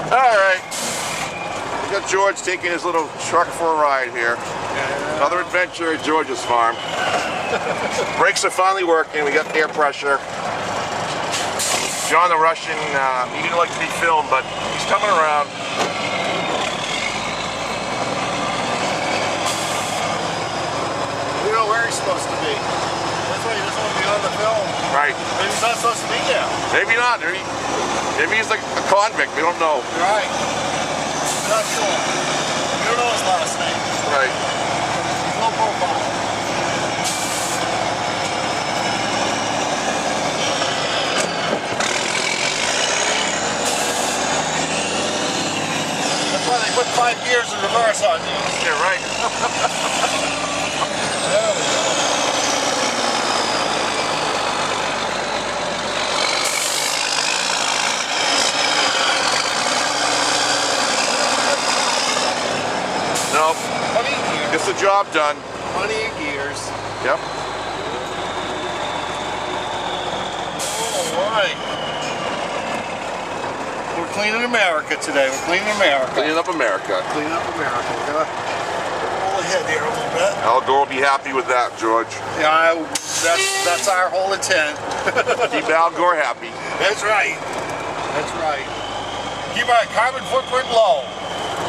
Alright. We got George taking his little truck for a ride here. Another adventure at George's farm. Brakes are finally working. We got air pressure. John the Russian, he didn't like to be filmed, but he's coming around. We don't know where he's supposed to be. That's why he doesn't want to be on the film. Right. Maybe he's not supposed to be there. Maybe not. Maybe he's like a convict. We don't know. Right. Not sure. We don't know his last name. Right. He's low profile. That's why they put 5 gears in reverse on these. Yeah, right. There we go. Nope. Plenty of gears. Gets the job done. Plenty of gears. Yep. All right. We're cleaning America today. We're cleaning America. Cleaning up America. Clean up America. We're gonna roll ahead here a little bit. Al Gore will be happy with that, George. Yeah, that's our whole intent. Keep Al Gore happy. That's right. That's right. Keep our carbon footprint low.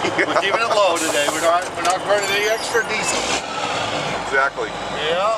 We're keeping it low today. We're not burning any extra diesel. Exactly. Yeah.